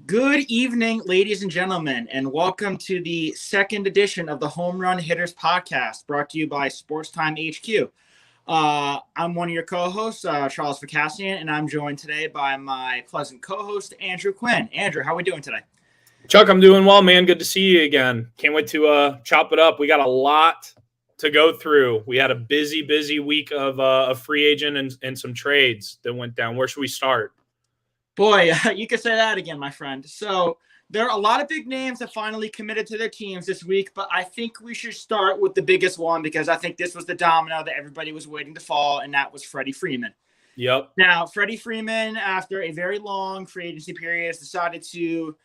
Good evening, ladies and gentlemen, and welcome to the second edition of the Home Run Hitters podcast, brought to you by Sports Time HQ. I'm one of your co-hosts, Charles Vacassian, and I'm joined today by my pleasant co-host, Andrew Quinn. Andrew, how are we doing today? Chuck, I'm doing well, man. Good to see you again. Can't wait to chop it up. We got a lot to go through. We had a busy week of a free agent and some trades that went down. Where should we start? Boy, you could say that again, my friend. So there are a lot of big names that finally committed to their teams this week, but I think we should start with the biggest one because I think this was the domino that everybody was waiting to fall, and that was Freddie Freeman. Yep. Now, Freddie Freeman, after a very long free agency period, has decided to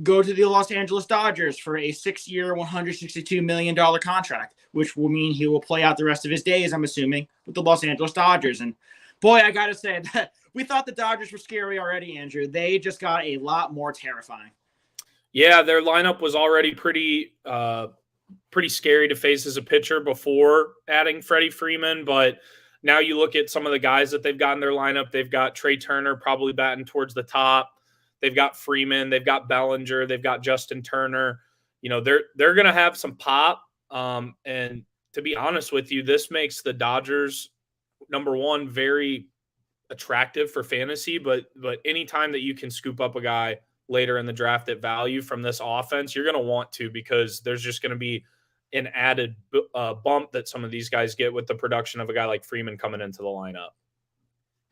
go to the Los Angeles Dodgers for a 6-year, $162 million contract, which will mean he will play out the rest of his days, I'm assuming, with the Los Angeles Dodgers. And boy, I got to say that we thought the Dodgers were scary already, Andrew. They just got a lot more terrifying. Yeah, their lineup was already pretty scary to face as a pitcher before adding Freddie Freeman. But now you look at some of the guys that they've got in their lineup. They've got Trey Turner probably batting towards the top. They've got Freeman. They've got Bellinger. They've got Justin Turner. You know, they're going to have some pop. And to be honest with you, this makes the Dodgers, number one, very attractive for fantasy, but anytime that you can scoop up a guy later in the draft at value from this offense, you're going to want to, because there's just going to be an added bump that some of these guys get with the production of a guy like Freeman coming into the lineup.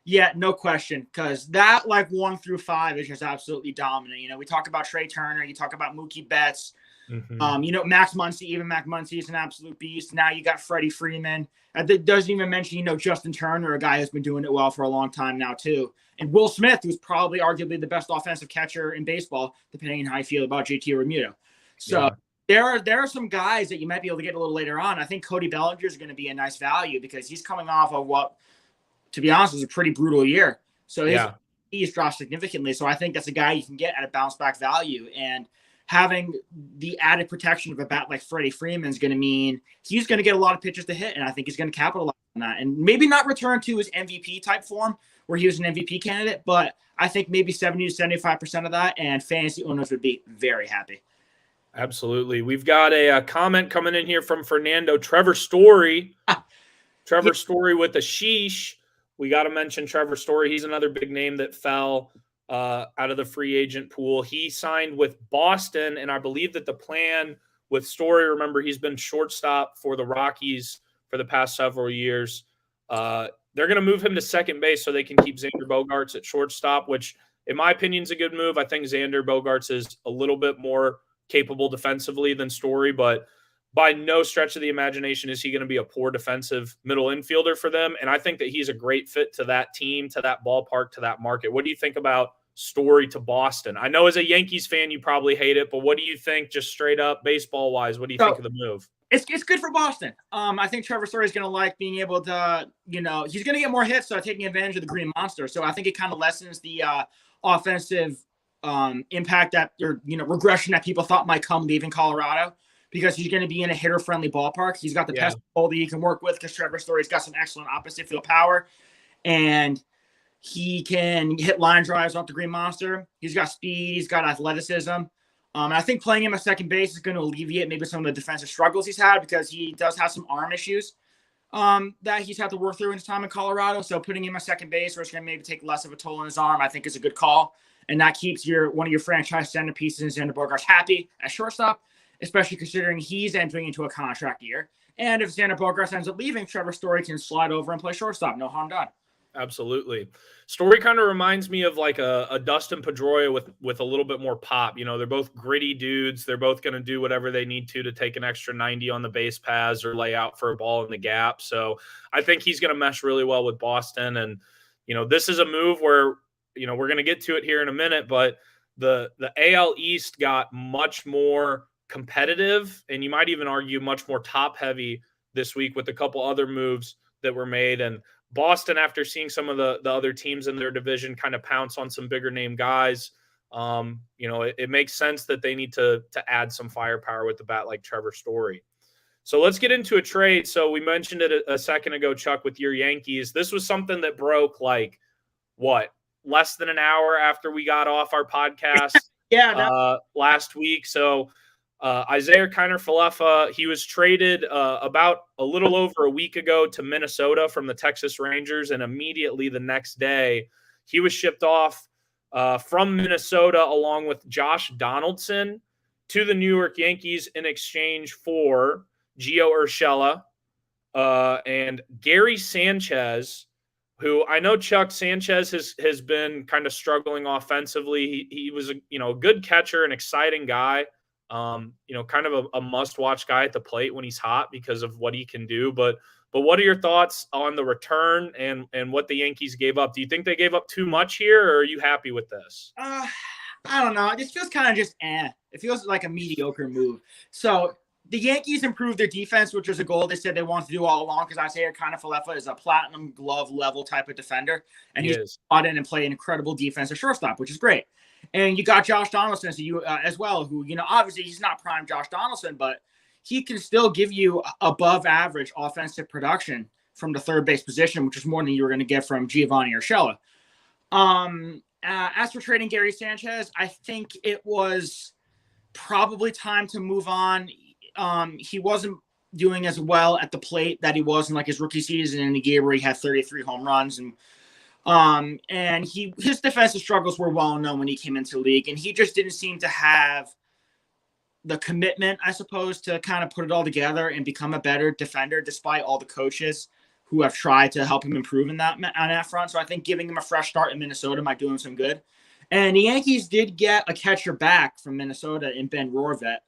Yeah, no question, because that 1 through 5 is just absolutely dominant. You know, we talk about Trey Turner, you talk about Mookie Betts, Max Muncy is an absolute beast. Now you got Freddie Freeman. That doesn't even mention, Justin Turner, a guy who's been doing it well for a long time now too. And Will Smith, who's probably arguably the best offensive catcher in baseball, depending on how you feel about JT Realmuto. So there are some guys that you might be able to get a little later on. I think Cody Bellinger is going to be a nice value because he's coming off of what, to be honest, was a pretty brutal year. So he's dropped significantly. So I think that's a guy you can get at a bounce back value. And having the added protection of a bat like Freddie Freeman is going to mean he's going to get a lot of pitches to hit, and I think he's going to capitalize on that. And maybe not return to his MVP type form where he was an MVP candidate, but I think maybe 70 to 75% of that, and fantasy owners would be very happy. Absolutely. We've got a comment coming in here from Fernando. Trevor Story. Trevor Story with a sheesh. We got to mention Trevor Story. He's another big name that fell out of the free agent pool. He signed with Boston, and I believe that the plan with Story, remember, he's been shortstop for the Rockies for the past several years. They're going to move him to second base so they can keep Xander Bogaerts at shortstop, which in my opinion is a good move. I think Xander Bogaerts is a little bit more capable defensively than Story, but by no stretch of the imagination is he going to be a poor defensive middle infielder for them. And I think that he's a great fit to that team, to that ballpark, to that market. What do you think about Story to Boston? I know as a Yankees fan, you probably hate it, but what do you think just straight up baseball wise? What do you think of the move? It's good for Boston. I think Trevor Story is going to like being able to, he's going to get more hits, taking advantage of the Green Monster. So I think it kind of lessens the offensive impact regression that people thought might come leaving Colorado, because he's going to be in a hitter-friendly ballpark. He's got the best ball that he can work with, because Trevor Story's got some excellent opposite field power, and he can hit line drives off the Green Monster. He's got speed. He's got athleticism. And I think playing him at second base is going to alleviate maybe some of the defensive struggles he's had, because he does have some arm issues that he's had to work through in his time in Colorado. So putting him at second base, where it's going to maybe take less of a toll on his arm, I think is a good call. And that keeps one of your franchise centerpieces in Xander Bogaerts happy at shortstop, especially considering he's entering into a contract year. And if Xander Bogaerts ends up leaving, Trevor Story can slide over and play shortstop. No harm done. Absolutely. Story kind of reminds me of like a Dustin Pedroia with a little bit more pop. They're both gritty dudes. They're both going to do whatever they need to take an extra 90 on the base paths or lay out for a ball in the gap. So I think he's going to mesh really well with Boston. And, this is a move where, we're going to get to it here in a minute, but the AL East got much more competitive, and you might even argue much more top heavy this week with a couple other moves that were made. And Boston, after seeing some of the other teams in their division kind of pounce on some bigger name guys, it makes sense that they need to add some firepower with the bat like Trevor Story. So let's get into a trade. So we mentioned it a second ago, Chuck, with your Yankees. This was something that broke less than an hour after we got off our podcast. last week. So Isaiah Kiner-Falefa, he was traded about a little over a week ago to Minnesota from the Texas Rangers, and immediately the next day he was shipped off from Minnesota along with Josh Donaldson to the New York Yankees in exchange for Gio Urshela and Gary Sanchez, who I know Chuck Sanchez has been kind of struggling offensively. He was a good catcher, an exciting guy, kind of a must-watch guy at the plate when he's hot because of what he can do. But what are your thoughts on the return and what the Yankees gave up? Do you think they gave up too much here, or are you happy with this? I don't know. It just feels kind of just It feels like a mediocre move. So the Yankees improved their defense, which was a goal they said they wanted to do all along, because Isaiah Kiner-Falefa is a platinum glove level type of defender, and he's brought in and played an incredible defense at shortstop, which is great. And you got Josh Donaldson as well, who, obviously he's not prime Josh Donaldson, but he can still give you above average offensive production from the third base position, which is more than you were going to get from Giovanni Urshela. As for trading Gary Sanchez, I think it was probably time to move on. He wasn't doing as well at the plate that he was in like his rookie season in the year where he had 33 home runs, and his defensive struggles were well known when he came into the league, and he just didn't seem to have the commitment, I suppose, to kind of put it all together and become a better defender, despite all the coaches who have tried to help him improve on that front. So I think giving him a fresh start in Minnesota might do him some good. And the Yankees did get a catcher back from Minnesota in Ben Rorvet,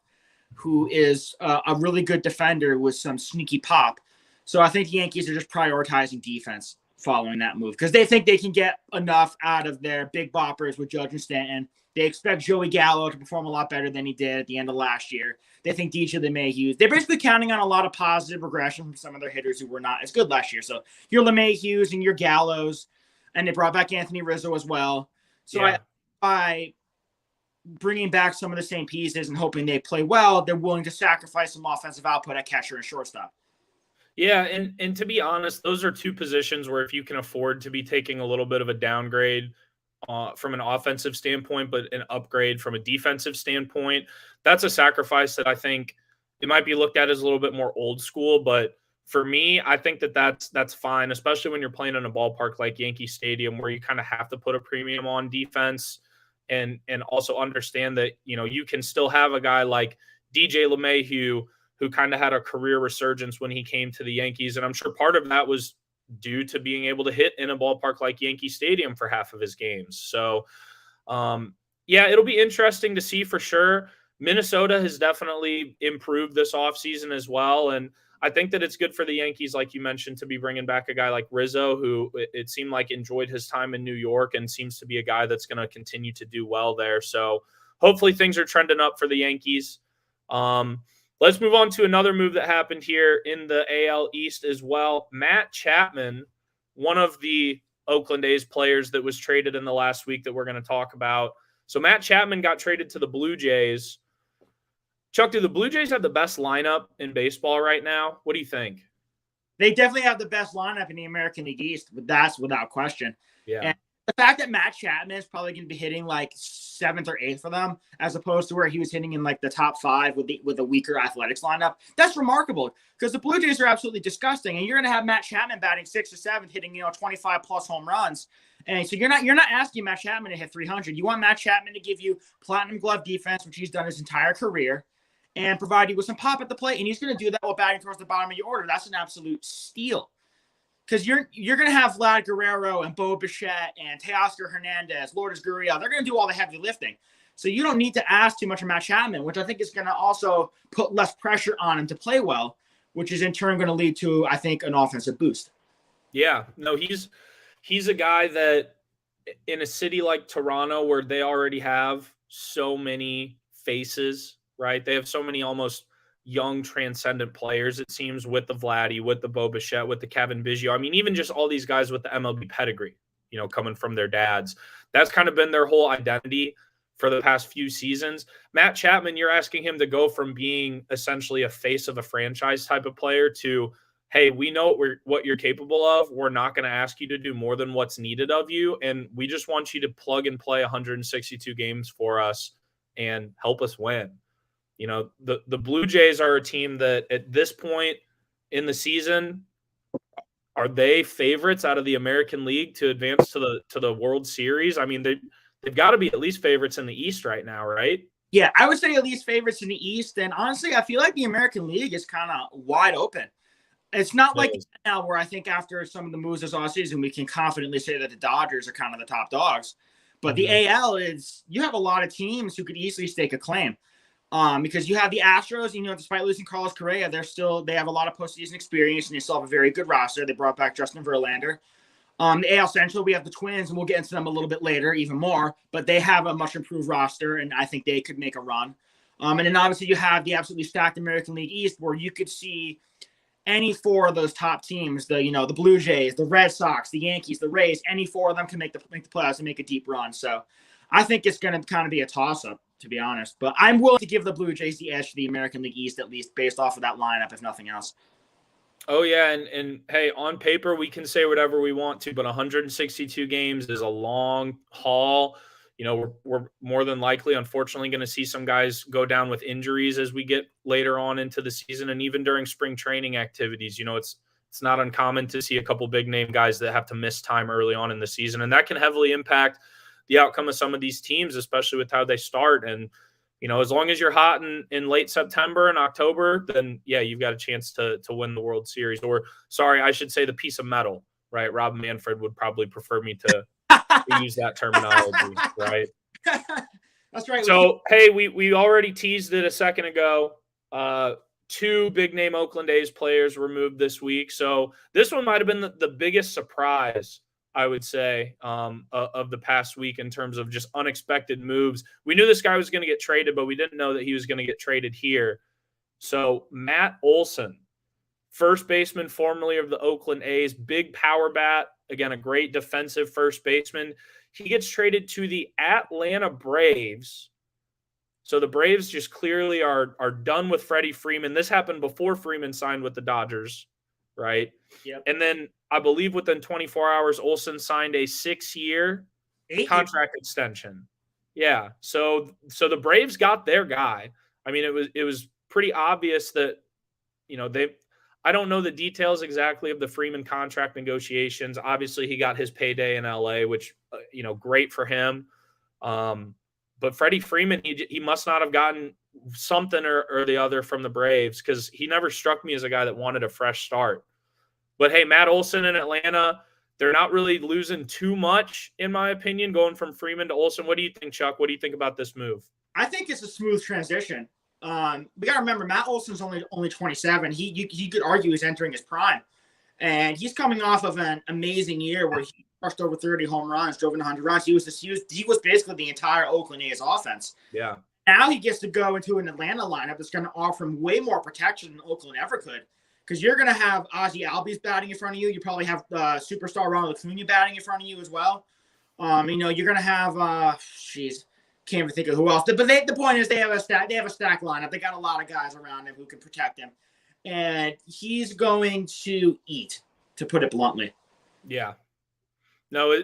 who is a really good defender with some sneaky pop. So I think the Yankees are just prioritizing defense following that move, because they think they can get enough out of their big boppers with Judge and Stanton. They expect Joey Gallo to perform a lot better than he did at the end of last year. They think DJ LeMahieu. They're basically counting on a lot of positive regression from some of their hitters who were not as good last year. So your LeMahieu's and your Gallos, and they brought back Anthony Rizzo as well. So by bringing back some of the same pieces and hoping they play well, they're willing to sacrifice some offensive output at catcher and shortstop. Yeah, and to be honest, those are two positions where if you can afford to be taking a little bit of a downgrade from an offensive standpoint, but an upgrade from a defensive standpoint, that's a sacrifice that I think it might be looked at as a little bit more old school. But for me, I think that's fine, especially when you're playing in a ballpark like Yankee Stadium, where you kind of have to put a premium on defense and also understand that, you can still have a guy like DJ LeMahieu who kind of had a career resurgence when he came to the Yankees. And I'm sure part of that was due to being able to hit in a ballpark like Yankee Stadium for half of his games. So, it'll be interesting to see for sure. Minnesota has definitely improved this offseason as well. And I think that it's good for the Yankees, like you mentioned, to be bringing back a guy like Rizzo, who it seemed like enjoyed his time in New York and seems to be a guy that's going to continue to do well there. So hopefully things are trending up for the Yankees. Let's move on to another move that happened here in the AL East as well. Matt Chapman, one of the Oakland A's players that was traded in the last week that we're going to talk about. So Matt Chapman got traded to the Blue Jays. Chuck, do the Blue Jays have the best lineup in baseball right now? What do you think? They definitely have the best lineup in the American League East, but that's without question. Yeah. And the fact that Matt Chapman is probably going to be hitting like 7th or 8th for them, as opposed to where he was hitting in like the top 5 with a weaker Athletics lineup, that's remarkable, because the Blue Jays are absolutely disgusting, and you're going to have Matt Chapman batting 6th or 7th, hitting 25 plus home runs, and so you're not asking Matt Chapman to hit 300. You want Matt Chapman to give you platinum glove defense, which he's done his entire career, and provide you with some pop at the plate, and he's going to do that while batting towards the bottom of your order. That's an absolute steal. Because you're going to have Vlad Guerrero and Bo Bichette and Teoscar Hernandez, Lourdes Gurriel. They're going to do all the heavy lifting. So you don't need to ask too much of Matt Chapman, which I think is going to also put less pressure on him to play well, which is in turn going to lead to, I think, an offensive boost. Yeah, no, he's a guy that in a city like Toronto, where they already have so many faces, right? They have so many almost young transcendent players, it seems, with the Vladdy, with the Bo Bichette, with the Kevin Biggio. I mean, even just all these guys with the MLB pedigree, coming from their dads. That's kind of been their whole identity for the past few seasons. Matt Chapman, you're asking him to go from being essentially a face of a franchise type of player to, hey, we know what you're capable of. We're not going to ask you to do more than what's needed of you, and we just want you to plug and play 162 games for us and help us win. You know, the Blue Jays are a team that at this point in the season, are they favorites out of the American League to advance to the World Series? I mean, they've got to be at least favorites in the East right now, right? Yeah, I would say at least favorites in the East. And honestly, I feel like the American League is kind of wide open. It's not like now where I think after some of the moves this offseason, we can confidently say that the Dodgers are kind of the top dogs. But the AL is, you have a lot of teams who could easily stake a claim. Because you have the Astros, you know, despite losing Carlos Correa, they have a lot of postseason experience and they still have a very good roster. They brought back Justin Verlander. The AL Central, we have the Twins, and we'll get into them a little bit later, even more, but they have a much improved roster, and I think they could make a run. And then obviously you have the absolutely stacked American League East, where you could see any four of those top teams, the Blue Jays, the Red Sox, the Yankees, the Rays, any four of them can make the playoffs and make a deep run. So I think it's going to kind of be a toss-up, to be honest. But I'm willing to give the Blue Jays the edge to the American League East, at least based off of that lineup, if nothing else. Oh, yeah, and hey, on paper, we can say whatever we want to, but 162 games is a long haul. You know, we're more than likely, unfortunately, going to see some guys go down with injuries as we get later on into the season, and even during spring training activities. You know, it's not uncommon to see a couple big-name guys that have to miss time early on in the season, and that can heavily impact the outcome of some of these teams, especially with how they start. And you know, as long as you're hot in late September and October, then, yeah, you've got a chance to win the World Series. Or, sorry, I should say the piece of metal, right? Rob Manfred would probably prefer me to use that terminology, right? That's right. So, hey, we already teased it a second ago. 2 big-name Oakland A's players were moved this week. So this one might have been the biggest surprise, I would say, of the past week in terms of just unexpected moves. We knew this guy was going to get traded, but we didn't know that he was going to get traded here. So Matt Olson, first baseman formerly of the Oakland A's, big power bat, again, a great defensive first baseman. He gets traded to the Atlanta Braves. So the Braves just clearly are done with Freddie Freeman. This happened before Freeman signed with the Dodgers, right? Yep. And then I believe within 24 hours, Olson signed a 6-year contract extension. Yeah. So the Braves got their guy. I mean, it was pretty obvious that, you know, I don't know the details exactly of the Freeman contract negotiations. Obviously, he got his payday in LA, which, you know, great for him. But Freddie Freeman, he must not have gotten something or the other from the Braves, because he never struck me as a guy that wanted a fresh start. But, hey, Matt Olson in Atlanta, they're not really losing too much, in my opinion, going from Freeman to Olson. What do you think, Chuck? What do you think about this move? I think it's a smooth transition. We got to remember, Matt Olson's only 27. He could argue he's entering his prime. And he's coming off of an amazing year where he rushed over 30 home runs, drove in 100 runs. He was basically the entire Oakland A's offense. Yeah. Now he gets to go into an Atlanta lineup that's going to offer him way more protection than Oakland ever could. Because you're going to have Ozzie Albies batting in front of you. You probably have superstar Ronald Acuna batting in front of you as well. You know, you're going to have, can't even think of who else. But the point is they have a stack lineup. They got a lot of guys around him who can protect him. And he's going to eat, to put it bluntly. Yeah. No,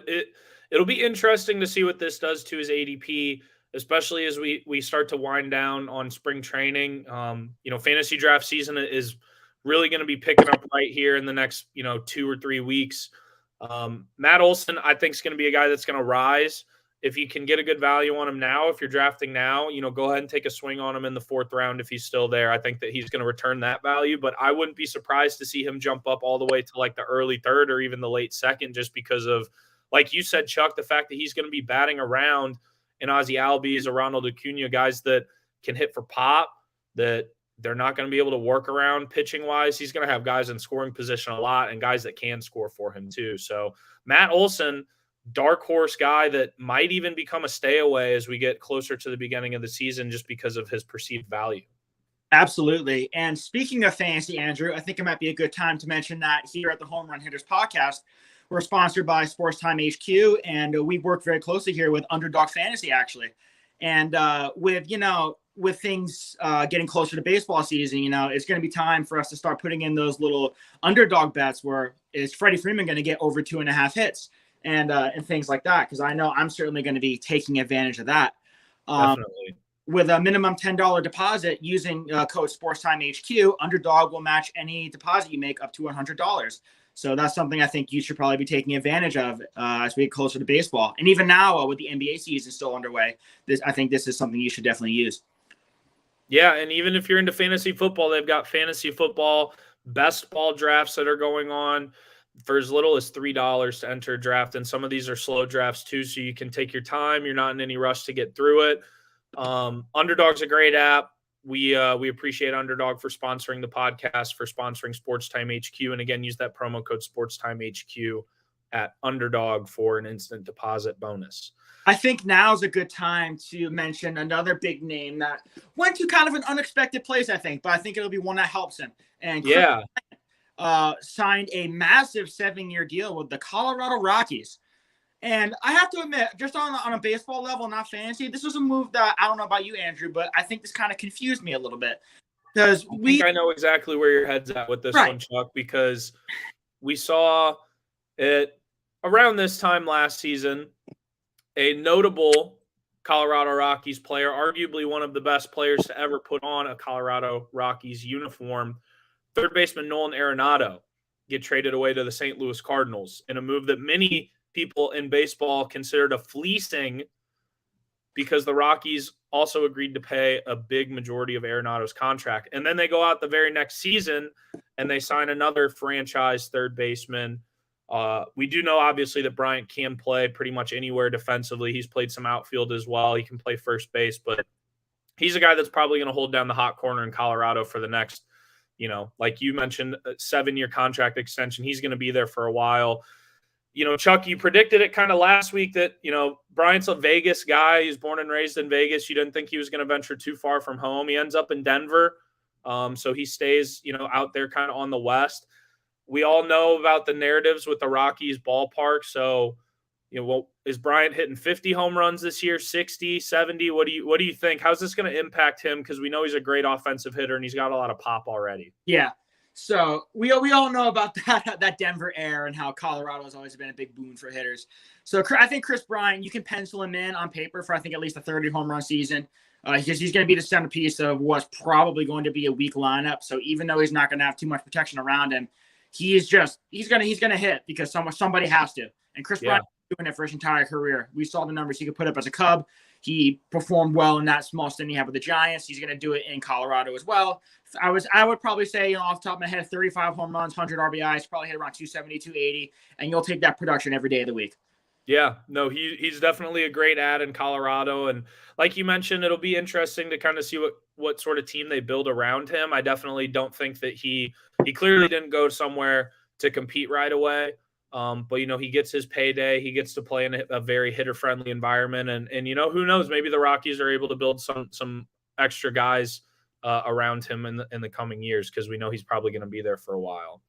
it'll be interesting to see what this does to his ADP, especially as we start to wind down on spring training. You know, fantasy draft season is really going to be picking up right here in the next, 2 or 3 weeks. Matt Olson, I think, is going to be a guy that's going to rise. If you can get a good value on him now, if you're drafting now, go ahead and take a swing on him in the 4th round if he's still there. I think that he's going to return that value, but I wouldn't be surprised to see him jump up all the way to like the early 3rd or even the late 2nd, just because of, like you said, Chuck, the fact that he's going to be batting around in Ozzie Albies or Ronald Acuna, guys that can hit for pop, that they're not going to be able to work around pitching-wise. He's going to have guys in scoring position a lot and guys that can score for him too. So Matt Olson, dark horse guy that might even become a stay away as we get closer to the beginning of the season just because of his perceived value. Absolutely. And speaking of fantasy, Andrew, I think it might be a good time to mention that here at the Home Run Hitters podcast, we're sponsored by Sports Time HQ, and we work very closely here with Underdog Fantasy, actually. And with things getting closer to baseball season, it's going to be time for us to start putting in those little underdog bets where is Freddie Freeman going to get over 2.5 hits and things like that. Because I know I'm certainly going to be taking advantage of that. Definitely. with a minimum $10 deposit using code SportsTimeHQ, Underdog will match any deposit you make up to $100. So that's something I think you should probably be taking advantage of as we get closer to baseball. And even now, with the NBA season still underway, I think this is something you should definitely use. Yeah, and even if you're into fantasy football, they've got fantasy football best ball drafts that are going on for as little as $3 to enter a draft. And some of these are slow drafts too, so you can take your time. You're not in any rush to get through it. Underdog's a great app. We appreciate Underdog for sponsoring the podcast, for sponsoring Sports Time HQ. And again, use that promo code Sports Time HQ at Underdog for an instant deposit bonus. I think now's a good time to mention another big name that went to kind of an unexpected place, I think, but I think it'll be one that helps him. And yeah, signed a massive 7-year deal with the Colorado Rockies. And I have to admit, just on a baseball level, not fantasy, this was a move that I don't know about you, Andrew, but I think this kind of confused me a little bit. Because I know exactly where your head's at with this one, Chuck, because we saw it around this time last season, a notable Colorado Rockies player, arguably one of the best players to ever put on a Colorado Rockies uniform, third baseman Nolan Arenado, get traded away to the St. Louis Cardinals in a move that many people in baseball considered a fleecing, because the Rockies also agreed to pay a big majority of Arenado's contract. And then they go out the very next season and they sign another franchise third baseman. We do know, obviously, that Bryant can play pretty much anywhere defensively. He's played some outfield as well. He can play first base, but he's a guy that's probably going to hold down the hot corner in Colorado for the next, like you mentioned, a 7-year contract extension. He's going to be there for a while. Chuck, you predicted it kind of last week that, Bryant's a Vegas guy. He's born and raised in Vegas. You didn't think he was going to venture too far from home. He ends up in Denver. So he stays, out there kind of on the West. We all know about the narratives with the Rockies ballpark. So, is Bryant hitting 50 home runs this year, 60, 70? What do you think? How's this going to impact him? Because we know he's a great offensive hitter and he's got a lot of pop already. Yeah. So we all know about that Denver air and how Colorado has always been a big boon for hitters. So I think Chris Bryant, you can pencil him in on paper for I think at least a 30 home run season. Because he's going to be the centerpiece of what's probably going to be a weak lineup. So even though he's not going to have too much protection around him, he's going to hit because somebody has to. And Chris Bryant is doing it for his entire career. We saw the numbers he could put up as a Cub. He performed well in that small stint he had with the Giants. He's going to do it in Colorado as well. I would probably say, off the top of my head, 35 home runs, 100 RBIs, probably hit around 270, 280, and you'll take that production every day of the week. Yeah, no, he's definitely a great add in Colorado. And like you mentioned, it'll be interesting to kind of see what sort of team they build around him. I definitely don't think that he clearly didn't go somewhere to compete right away. But, he gets his payday. He gets to play in a very hitter-friendly environment. And who knows, maybe the Rockies are able to build some extra guys around him in the coming years, because we know he's probably going to be there for a while.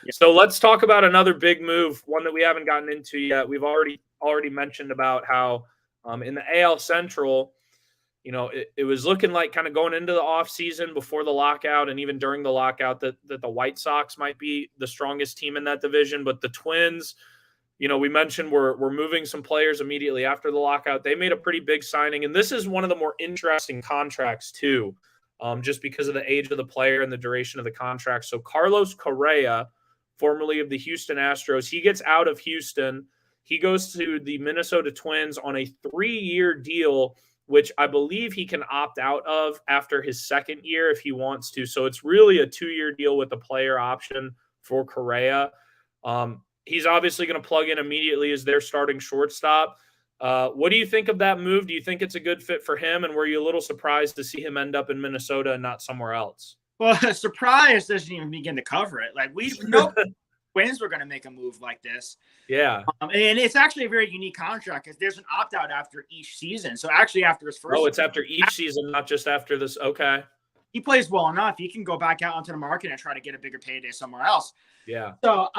Yeah. So let's talk about another big move, one that we haven't gotten into yet. We've already mentioned about how in the AL Central, it was looking like kind of going into the offseason before the lockout and even during the lockout that the White Sox might be the strongest team in that division. But the Twins, we mentioned we're moving some players immediately after the lockout. They made a pretty big signing. And this is one of the more interesting contracts too, just because of the age of the player and the duration of the contract. So Carlos Correa, formerly of the Houston Astros, he gets out of Houston. He goes to the Minnesota Twins on a 3-year deal, which I believe he can opt out of after his second year if he wants to. So it's really a 2-year deal with a player option for Correa. He's obviously going to plug in immediately as their starting shortstop. What do you think of that move? Do you think it's a good fit for him? And were you a little surprised to see him end up in Minnesota and not somewhere else? Well, surprise doesn't even begin to cover it. Like, we know Twins were going to make a move like this. Yeah. And it's actually a very unique contract because there's an opt-out after each season. So actually after his first it's after each season, not just after this. Okay. He plays well enough. He can go back out onto the market and try to get a bigger payday somewhere else. Yeah. So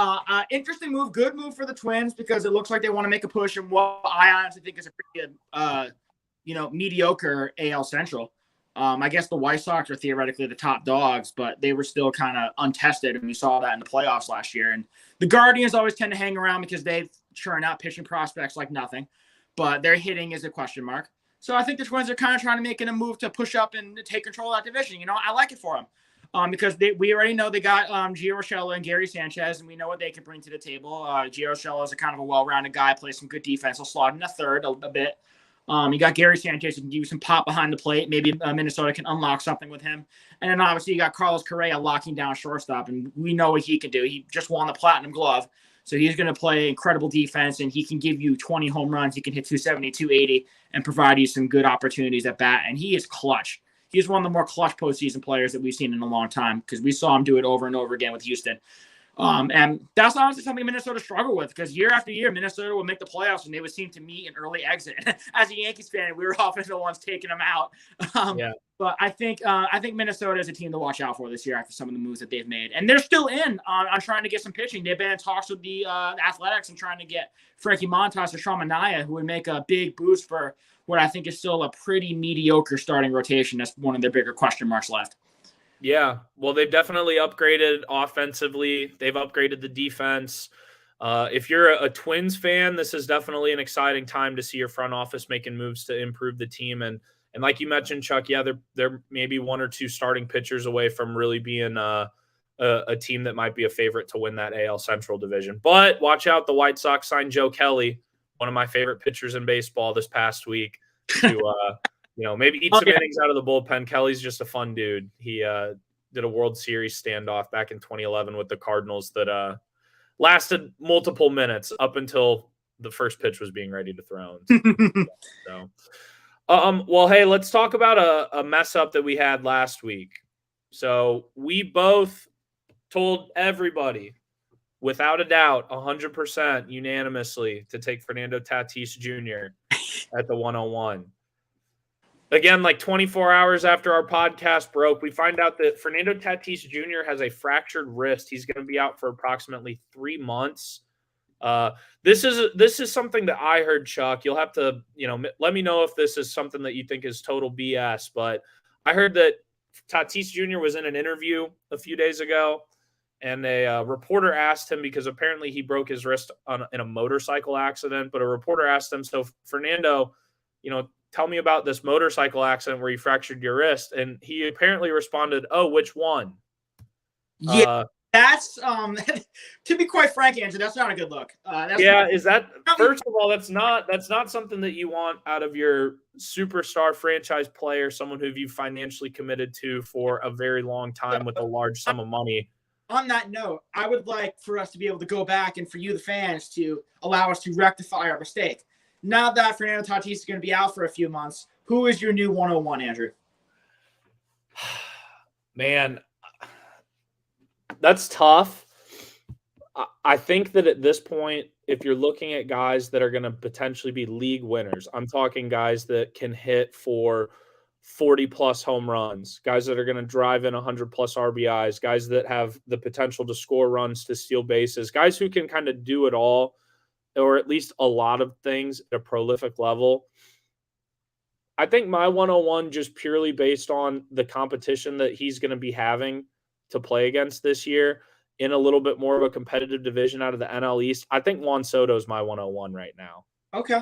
interesting move, good move for the Twins because it looks like they want to make a push in what I honestly think is a pretty good, mediocre AL Central. I guess the White Sox are theoretically the top dogs, but they were still kind of untested, and we saw that in the playoffs last year. And the Guardians always tend to hang around because they churn out pitching prospects like nothing, but their hitting is a question mark. So I think the Twins are kind of trying to make a move to push up and take control of that division. You know, I like it for them. Because we already know they got Gio Urshela and Gary Sanchez, and we know what they can bring to the table. Gio Urshela is a kind of a well-rounded guy, plays some good defense. He'll slot in a third a bit. You got Gary Sanchez who can give you some pop behind the plate. Maybe Minnesota can unlock something with him. And then obviously you got Carlos Correa locking down shortstop, and we know what he can do. He just won the Platinum Glove, so he's going to play incredible defense, and he can give you 20 home runs. He can hit 270, 280, and provide you some good opportunities at bat, and he is clutch. He's one of the more clutch postseason players that we've seen in a long time because we saw him do it over and over again with Houston. And that's honestly something Minnesota struggled with because year after year, Minnesota would make the playoffs and they would seem to meet an early exit. As a Yankees fan, we were often the ones taking them out. But I think Minnesota is a team to watch out for this year after some of the moves that they've made. And they're still in on trying to get some pitching. They've been in talks with the Athletics and trying to get Frankie Montas or Sean Manaea, who would make a big boost for what I think is still a pretty mediocre starting rotation. That's one of their bigger question marks left. Yeah, well, they've definitely upgraded offensively. They've upgraded the defense. If you're a Twins fan, this is definitely an exciting time to see your front office making moves to improve the team. And like you mentioned, Chuck, yeah, they're maybe one or two starting pitchers away from really being a team that might be a favorite to win that AL Central division. But watch out, the White Sox signed Joe Kelly, one of my favorite pitchers in baseball this past week, to maybe eat some innings out of the bullpen. Kelly's just a fun dude. He did a World Series standoff back in 2011 with the Cardinals that lasted multiple minutes up until the first pitch was being ready to throw. So, well, hey, let's talk about a mess up that we had last week. So we both told everybody, without a doubt, 100% unanimously, to take Fernando Tatis Jr. at the 101. Again, like 24 hours after our podcast broke, we find out that Fernando Tatis Jr. has a fractured wrist. He's going to be out for approximately 3 months. This is something that I heard, Chuck. You'll have to, let me know if this is something that you think is total BS. But I heard that Tatis Jr. was in an interview a few days ago, and a reporter asked him, because apparently he broke his wrist in a motorcycle accident, but a reporter asked him, so Fernando, tell me about this motorcycle accident where you fractured your wrist. And he apparently responded, oh, which one? Yeah, that's, to be quite frank, Andrew, that's not a good look. First of all, that's not something that you want out of your superstar franchise player, someone who you've financially committed to for a very long time with a large sum of money. On that note, I would like for us to be able to go back and for you, the fans, to allow us to rectify our mistake. Now that Fernando Tatis is going to be out for a few months, who is your new 101, Andrew? Man, that's tough. I think that at this point, if you're looking at guys that are going to potentially be league winners, I'm talking guys that can hit for 40-plus home runs, guys that are going to drive in 100-plus RBIs, guys that have the potential to score runs, to steal bases, guys who can kind of do it all, or at least a lot of things at a prolific level. I think my 101, just purely based on the competition that he's going to be having to play against this year in a little bit more of a competitive division out of the NL East, I think Juan Soto is my 101 right now. Okay.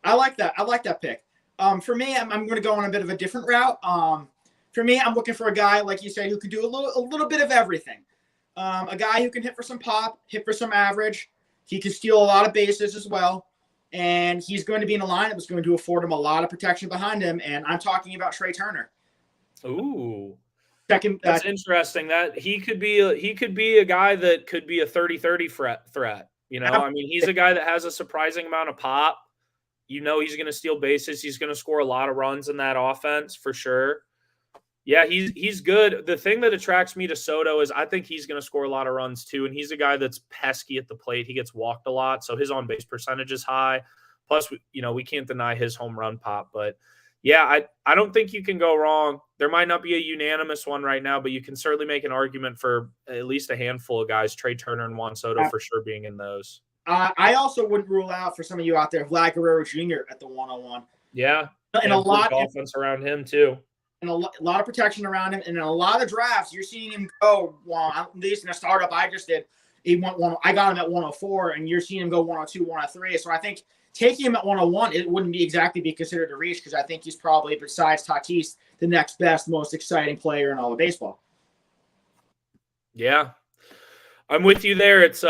I like that. I like that pick. For me, I'm going to go on a bit of a different route. For me, I'm looking for a guy, like you said, who can do a little bit of everything. A guy who can hit for some pop, hit for some average. He can steal a lot of bases as well. And he's going to be in a lineup that's going to afford him a lot of protection behind him. And I'm talking about Trey Turner. Ooh. Second, that's interesting. That he could be a guy that could be a 30-30 threat. I mean, he's a guy that has a surprising amount of pop. He's going to steal bases. He's going to score a lot of runs in that offense for sure. Yeah, he's good. The thing that attracts me to Soto is I think he's going to score a lot of runs too, and he's a guy that's pesky at the plate. He gets walked a lot, so his on-base percentage is high. Plus, we can't deny his home run pop. But, yeah, I don't think you can go wrong. There might not be a unanimous one right now, but you can certainly make an argument for at least a handful of guys, Trey Turner and Juan Soto for sure being in those. I also wouldn't rule out, for some of you out there, Vlad Guerrero Jr. at the 101. Yeah, and a lot of offense around him too, and a lot of protection around him. And in a lot of drafts, you're seeing him go. Well, at least in a startup I just did, he went one. I got him at 104, and you're seeing him go 102, 103. So I think taking him at 101, it wouldn't be considered a reach because I think he's probably, besides Tatis, the next best, most exciting player in all of baseball. Yeah, I'm with you there. It's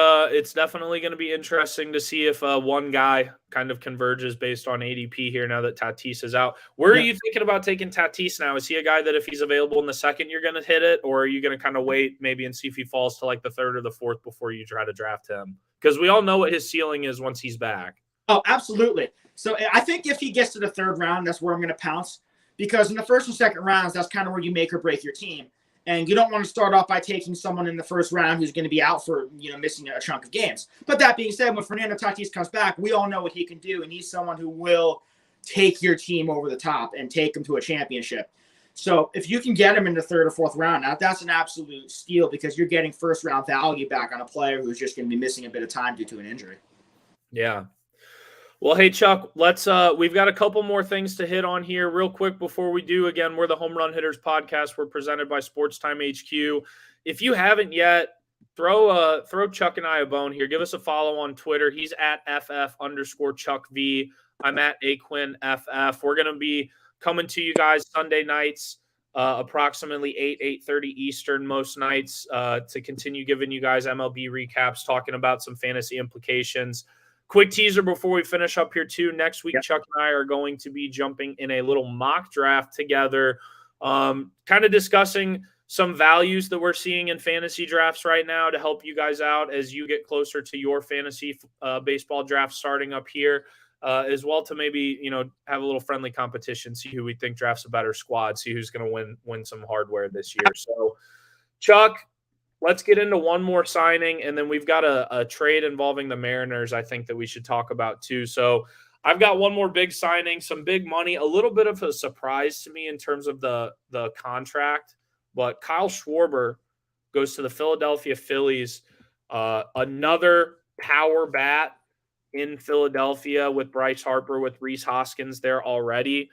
definitely going to be interesting to see if one guy kind of converges based on ADP here now that Tatis is out. Where are you thinking about taking Tatis now? Is he a guy that if he's available in the second, you're going to hit it, or are you going to kind of wait maybe and see if he falls to like the third or the fourth before you try to draft him? Because we all know what his ceiling is once he's back. Oh, absolutely. So I think if he gets to the third round, that's where I'm going to pounce, because in the first and second rounds, that's kind of where you make or break your team. And you don't want to start off by taking someone in the first round who's going to be out for, missing a chunk of games. But that being said, when Fernando Tatis comes back, we all know what he can do. And he's someone who will take your team over the top and take them to a championship. So if you can get him in the third or fourth round, now that's an absolute steal because you're getting first round value back on a player who's just going to be missing a bit of time due to an injury. Yeah. Well, hey, Chuck, we've got a couple more things to hit on here real quick before we do. Again, we're the Home Run Hitters podcast. We're presented by Sports Time HQ. If you haven't yet, throw Chuck and I a bone here. Give us a follow on Twitter. He's at FF_ChuckV. I'm at AQuinFF. We're going to be coming to you guys Sunday nights, approximately 8:30 Eastern most nights, to continue giving you guys MLB recaps, talking about some fantasy implications. Quick teaser before we finish up here, too. Next week, Chuck and I are going to be jumping in a little mock draft together, kind of discussing some values that we're seeing in fantasy drafts right now to help you guys out as you get closer to your fantasy baseball draft starting up here, as well to maybe, have a little friendly competition, see who we think drafts a better squad, see who's going to win some hardware this year. So, Chuck, let's get into one more signing, and then we've got a trade involving the Mariners I think that we should talk about too. So I've got one more big signing, some big money, a little bit of a surprise to me in terms of the contract, but Kyle Schwarber goes to the Philadelphia Phillies, another power bat in Philadelphia with Bryce Harper, with Rhys Hoskins there already.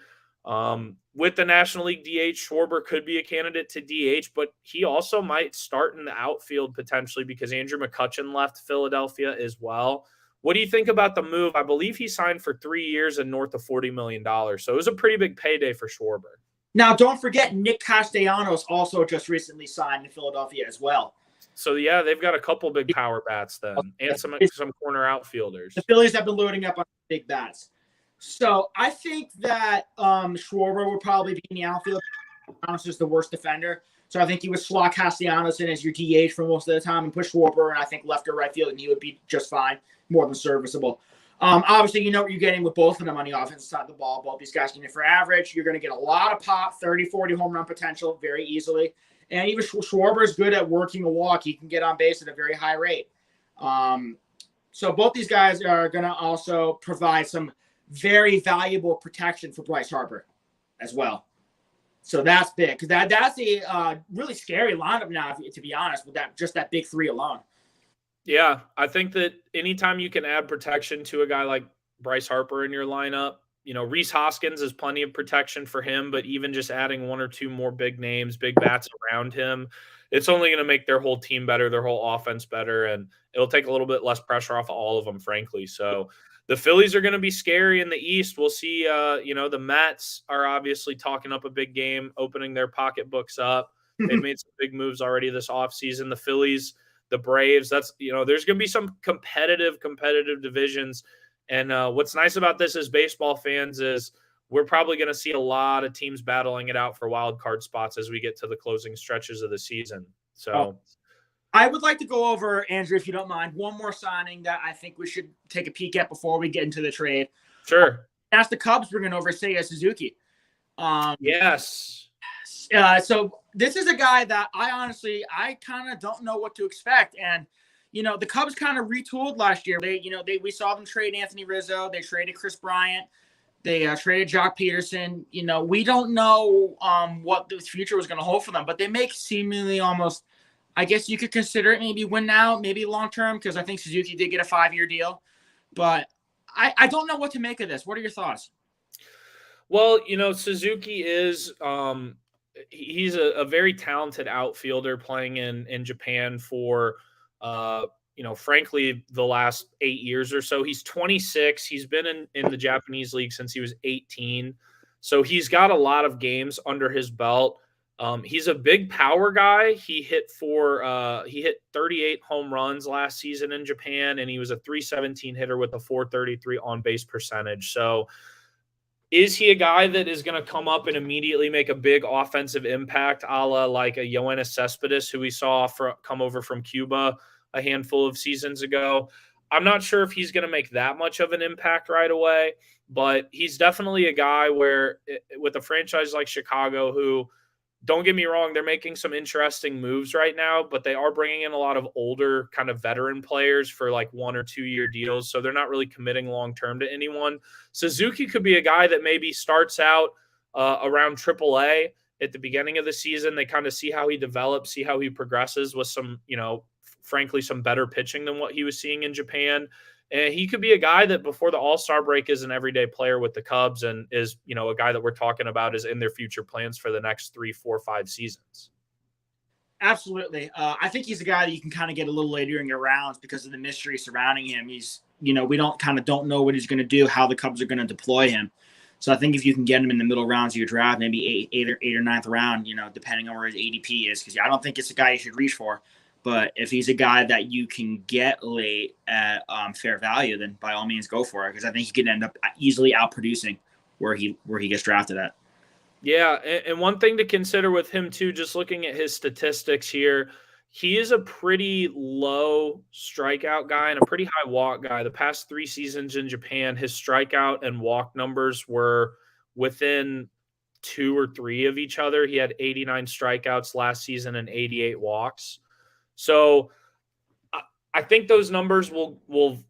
With the National League DH, Schwarber could be a candidate to DH, but he also might start in the outfield potentially because Andrew McCutchen left Philadelphia as well. What do you think about the move? I believe he signed for 3 years and north of $40 million. So it was a pretty big payday for Schwarber. Now, don't forget, Nick Castellanos also just recently signed in Philadelphia as well. So, yeah, they've got a couple big power bats then and some corner outfielders. The Phillies have been loading up on big bats. So I think that Schwarber would probably be in the outfield. Castellanos is the worst defender. So I think he would slot Castellanos in as your DH for most of the time and push Schwarber, and I think left or right field, and he would be just fine, more than serviceable. Obviously, you know what you're getting with both of them on the offensive side of the ball. Both these guys can hit for average. You're going to get a lot of pop, 30, 40 home run potential very easily. And even Schwarber is good at working a walk. He can get on base at a very high rate. So both these guys are going to also provide some very valuable protection for Bryce Harper as well. So that's big because that's a really scary lineup now, to be honest, with that big three alone. Yeah, I think that anytime you can add protection to a guy like Bryce Harper in your lineup, Rhys Hoskins is plenty of protection for him, but even just adding one or two more big names, big bats around him, it's only going to make their whole team better, their whole offense better, and it'll take a little bit less pressure off of all of them, frankly. So the Phillies are going to be scary in the East. We'll see, the Mets are obviously talking up a big game, opening their pocketbooks up. They've made some big moves already this offseason. The Phillies, the Braves, there's going to be some competitive divisions. And what's nice about this as baseball fans is we're probably going to see a lot of teams battling it out for wild card spots as we get to the closing stretches of the season. So I would like to go over, Andrew, if you don't mind, one more signing that I think we should take a peek at before we get into the trade. Sure. That's the Cubs bringing over Seiya Suzuki. Yes. So this is a guy that I kind of don't know what to expect. And, the Cubs kind of retooled last year. We saw them trade Anthony Rizzo. They traded Chris Bryant. They traded Jock Peterson. We don't know what the future was going to hold for them, but they make seemingly almost, I guess you could consider it maybe win now, maybe long-term, because I think Suzuki did get a 5-year deal. But I don't know what to make of this. What are your thoughts? Well, Suzuki is he's a very talented outfielder playing in Japan for frankly, the last 8 years or so. He's 26. He's been in the Japanese league since he was 18. So he's got a lot of games under his belt. He's a big power guy. He hit 38 home runs last season in Japan, and he was a .317 hitter with a .433 on base percentage. So is he a guy that is going to come up and immediately make a big offensive impact, a la like a Yoenis Cespedes, who we saw come over from Cuba a handful of seasons ago? I'm not sure if he's going to make that much of an impact right away, but he's definitely a guy where, with a franchise like Chicago, who, don't get me wrong, they're making some interesting moves right now, but they are bringing in a lot of older kind of veteran players for like 1 or 2 year deals. So they're not really committing long-term to anyone. Suzuki could be a guy that maybe starts out around AAA at the beginning of the season. They kind of see how he develops, see how he progresses with some, frankly, some better pitching than what he was seeing in Japan. And he could be a guy that before the All-Star break is an everyday player with the Cubs and is, a guy that we're talking about is in their future plans for the next 3, 4, 5 seasons. Absolutely. I think he's a guy that you can kind of get a little later in your rounds because of the mystery surrounding him. He's, we don't know what he's going to do, how the Cubs are going to deploy him. So I think if you can get him in the middle rounds of your draft, maybe eighth or ninth round, depending on where his ADP is, because I don't think it's a guy you should reach for. But if he's a guy that you can get late at fair value, then by all means go for it, because I think he could end up easily outproducing where he gets drafted at. Yeah, and one thing to consider with him too, just looking at his statistics here, he is a pretty low strikeout guy and a pretty high walk guy. The past 3 seasons in Japan, his strikeout and walk numbers were within 2 or 3 of each other. He had 89 strikeouts last season and 88 walks. So I think those numbers will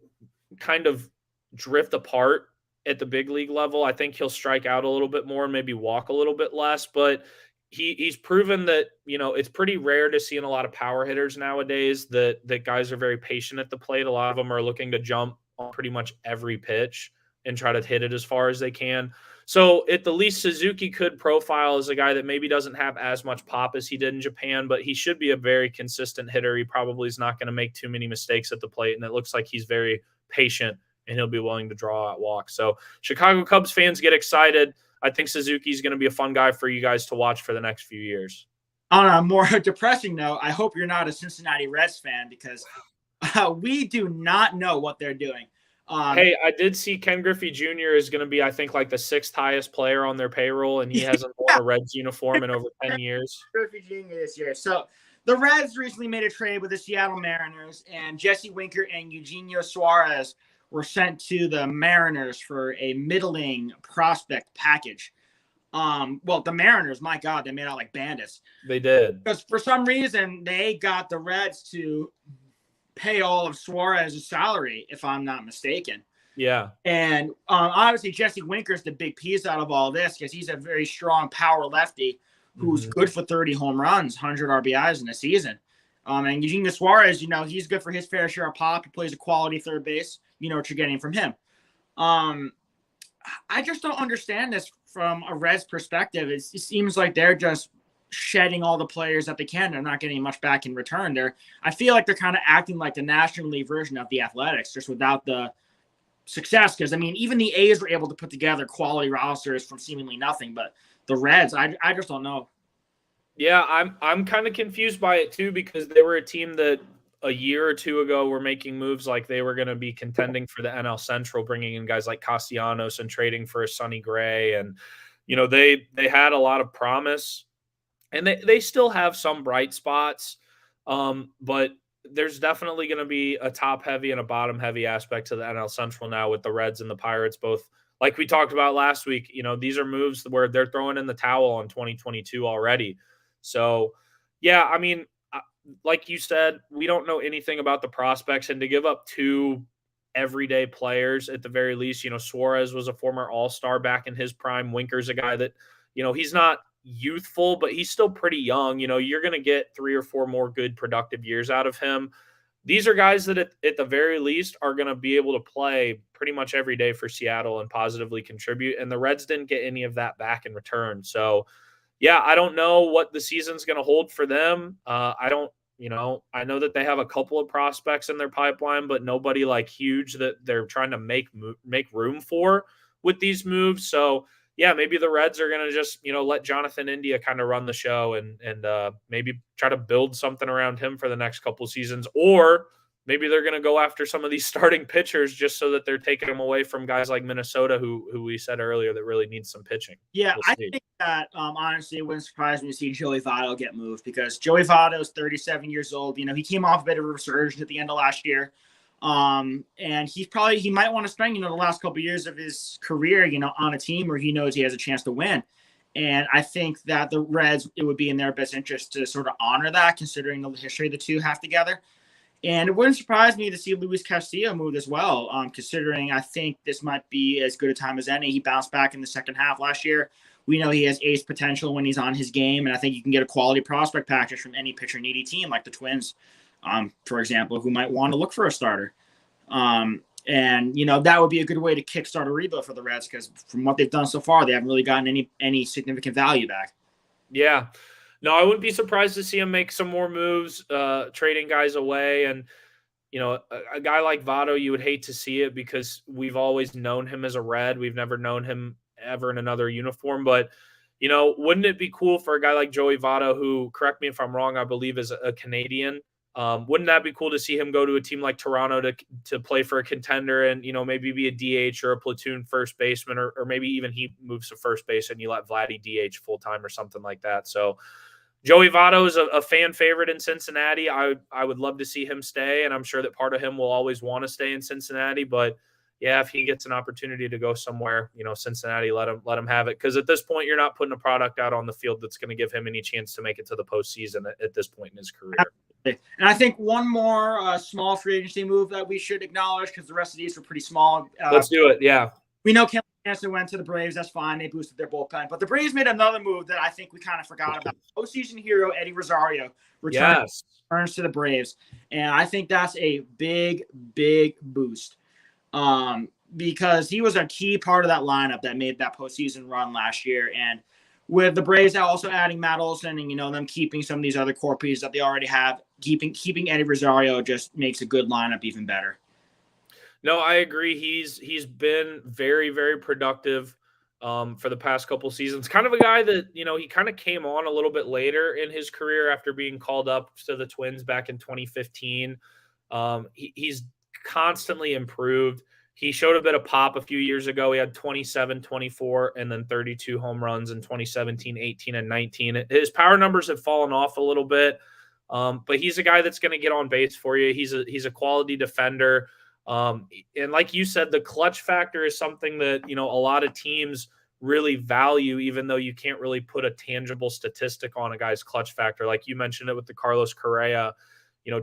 kind of drift apart at the big league level. I think he'll strike out a little bit more and maybe walk a little bit less, but he's proven that, it's pretty rare to see in a lot of power hitters nowadays that guys are very patient at the plate. A lot of them are looking to jump on pretty much every pitch and try to hit it as far as they can. So at the least, Suzuki could profile as a guy that maybe doesn't have as much pop as he did in Japan, but he should be a very consistent hitter. He probably is not going to make too many mistakes at the plate, and it looks like he's very patient, and he'll be willing to draw out walks. So Chicago Cubs fans, get excited. I think Suzuki's going to be a fun guy for you guys to watch for the next few years. On a more depressing note, I hope you're not a Cincinnati Reds fan, because we do not know what they're doing. Hey, I did see Ken Griffey Jr. is going to be, I think, like the 6th highest player on their payroll, and he hasn't worn a Reds uniform in over 10 years. Griffey Jr. this year. So the Reds recently made a trade with the Seattle Mariners, and Jesse Winker and Eugenio Suarez were sent to the Mariners for a middling prospect package. Well, the Mariners, my God, they made out like bandits. They did. Because for some reason, they got the Reds to pay all of Suarez's salary, if I'm not mistaken. Yeah. And obviously Jesse Winker's the big piece out of all this, because he's a very strong power lefty who's good for 30 home runs, 100 RBIs in a season. And Eugenio Suarez, he's good for his fair share of pop. He plays a quality third base. You know what you're getting from him. I just don't understand this from a Reds perspective. It seems like they're just shedding all the players that they can. They're not getting much back in return. I feel like they're kind of acting like the National League version of the Athletics, just without the success. Because even the A's were able to put together quality rosters from seemingly nothing, but the Reds, I just don't know. Yeah, I'm kind of confused by it too, because they were a team that a year or 2 ago were making moves like they were going to be contending for the NL Central, bringing in guys like Castellanos and trading for a Sonny Gray, and they had a lot of promise. And they still have some bright spots, but there's definitely going to be a top-heavy and a bottom-heavy aspect to the NL Central now with the Reds and the Pirates, both like we talked about last week. These are moves where they're throwing in the towel on 2022 already. So, yeah, like you said, we don't know anything about the prospects, and to give up 2 everyday players at the very least, Suarez was a former All-Star back in his prime. Winker's a guy that, he's not youthful, but he's still pretty young. You're going to get 3 or 4 more good productive years out of him. These are guys that at the very least are going to be able to play pretty much every day for Seattle and positively contribute. And the Reds didn't get any of that back in return. So yeah, I don't know what the season's going to hold for them. I don't I know that they have a couple of prospects in their pipeline, but nobody like huge that they're trying to make room for with these moves. So yeah, maybe the Reds are going to just, let Jonathan India kind of run the show and maybe try to build something around him for the next couple seasons. Or maybe they're going to go after some of these starting pitchers just so that they're taking them away from guys like Minnesota, who we said earlier that really needs some pitching. Yeah, I think that honestly, it wouldn't surprise me to see Joey Votto get moved, because Joey Votto is 37 years old. He came off a bit of a resurgence at the end of last year. And he might want to spend, the last couple of years of his career, on a team where he knows he has a chance to win. And I think that the Reds, it would be in their best interest to sort of honor that, considering the history the two have together. And it wouldn't surprise me to see Luis Castillo move as well, considering I think this might be as good a time as any. He bounced back in the second half last year. We know he has ace potential when he's on his game, and I think you can get a quality prospect package from any pitcher-needy team like the Twins, for example, who might want to look for a starter. And that would be a good way to kickstart a rebuild for the Reds, because from what they've done so far, they haven't really gotten any significant value back. Yeah. No, I wouldn't be surprised to see him make some more moves, trading guys away. And, a guy like Votto, you would hate to see it because we've always known him as a Red. We've never known him ever in another uniform. But, wouldn't it be cool for a guy like Joey Votto, who, correct me if I'm wrong, I believe is a Canadian? Wouldn't that be cool to see him go to a team like Toronto to play for a contender and, maybe be a DH or a platoon first baseman, or maybe even he moves to first base and you let Vladdy DH full time or something like that. So Joey Votto is a fan favorite in Cincinnati. I would love to see him stay, and I'm sure that part of him will always want to stay in Cincinnati. But yeah, if he gets an opportunity to go somewhere, Cincinnati, let him have it. Because at this point, you're not putting a product out on the field that's going to give him any chance to make it to the postseason at this point in his career. And I think one more small free agency move that we should acknowledge, because the rest of these were pretty small. Let's do it. Yeah. We know Kenley Jansen went to the Braves. That's fine. They boosted their bullpen. But the Braves made another move that I think we kind of forgot about. Postseason hero Eddie Rosario returns to the Braves. And I think that's a big, big boost, because he was a key part of that lineup that made that postseason run last year. And with the Braves also adding Matt Olson and, them keeping some of these other core pieces that they already have, keeping Eddie Rosario just makes a good lineup even better. No, I agree. He's been very, very productive for the past couple seasons. Kind of a guy that, he kind of came on a little bit later in his career after being called up to the Twins back in 2015. He's constantly improved. He showed a bit of pop a few years ago. He had 27, 24, and then 32 home runs in 2017, 18, and 19. His power numbers have fallen off a little bit, but he's a guy that's going to get on base for you. He's a quality defender. And like you said, the clutch factor is something that, a lot of teams really value, even though you can't really put a tangible statistic on a guy's clutch factor. Like you mentioned it with the Carlos Correa.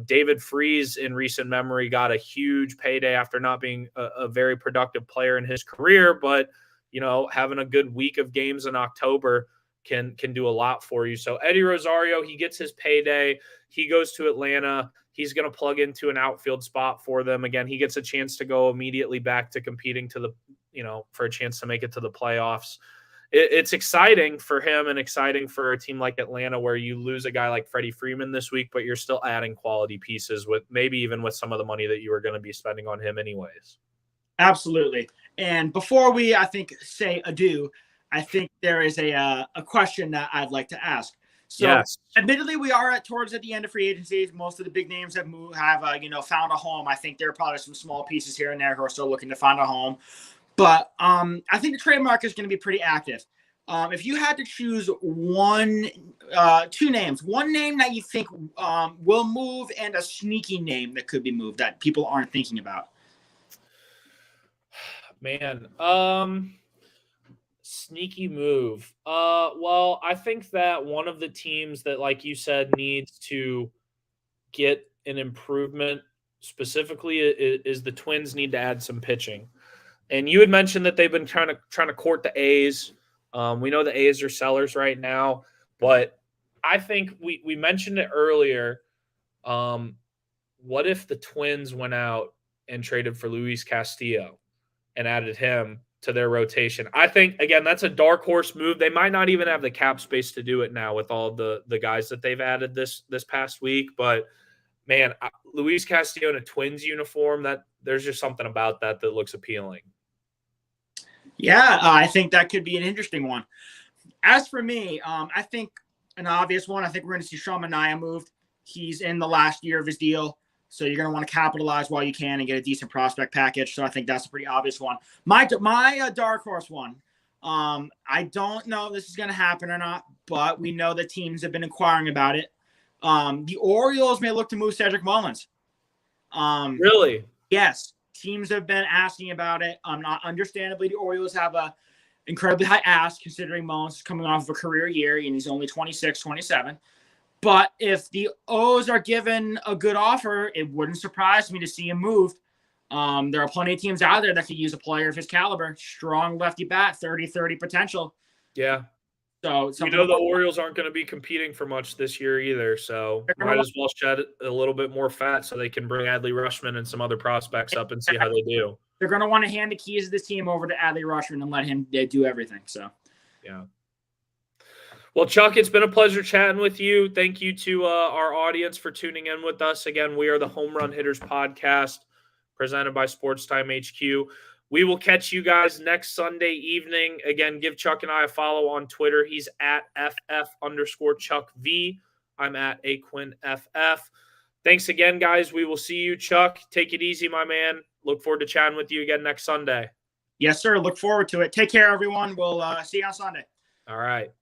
David Freese in recent memory got a huge payday after not being a very productive player in his career, but, having a good week of games in October can do a lot for you. So Eddie Rosario, he gets his payday. He goes to Atlanta. He's going to plug into an outfield spot for them. Again, he gets a chance to go immediately back to competing for a chance to make it to the playoffs. It's exciting for him and exciting for a team like Atlanta, where you lose a guy like Freddie Freeman this week, but you're still adding quality pieces with maybe even with some of the money that you were going to be spending on him anyways. Absolutely. And before we, I think, say adieu, I think there is a question that I'd like to ask. So, yes. Admittedly, we are towards the end of free agency. Most of the big names have found a home. I think there are probably some small pieces here and there who are still looking to find a home. But I think the trade market is going to be pretty active. If you had to choose two names, one name that you think will move and a sneaky name that could be moved that people aren't thinking about. Man, sneaky move. Well, I think that one of the teams that, like you said, needs to get an improvement specifically is the Twins need to add some pitching. And you had mentioned that they've been trying to court the A's. We know the A's are sellers right now, but I think we mentioned it earlier. What if the Twins went out and traded for Luis Castillo and added him to their rotation. I think, again, that's a dark horse move. They might not even have the cap space to do it now with all the guys that they've added this past week. But, man, Luis Castillo in a Twins uniform, that there's just something about that looks appealing. Yeah, I think that could be an interesting one. As for me, I think an obvious one, I think we're going to see Sean Manaea moved. He's in the last year of his deal, so you're going to want to capitalize while you can and get a decent prospect package. So I think that's a pretty obvious one. My dark horse one, I don't know if this is going to happen or not, but we know that teams have been inquiring about it. The Orioles may look to move Cedric Mullins. Really? Yes. Teams have been asking about it. Not understandably, the Orioles have a incredibly high ask considering Mullins is coming off of a career year and he's only 26, 27. But if the O's are given a good offer, it wouldn't surprise me to see him moved. There are plenty of teams out there that could use a player of his caliber. Strong lefty bat, 30-30 potential. Yeah. So the Orioles aren't going to be competing for much this year either, so might as well shed a little bit more fat so they can bring Adley Rutschman and some other prospects up and see how they do. They're going to want to hand the keys of this team over to Adley Rutschman and let him do everything. So, yeah. Well, Chuck, it's been a pleasure chatting with you. Thank you to our audience for tuning in with us. Again, we are the Home Run Hitters podcast presented by Sports Time HQ. We will catch you guys next Sunday evening. Again, give Chuck and I a follow on Twitter. He's at FF_ChuckV. I'm at AQuinFF. Thanks again, guys. We will see you, Chuck. Take it easy, my man. Look forward to chatting with you again next Sunday. Yes, sir. Look forward to it. Take care, everyone. We'll see you on Sunday. All right.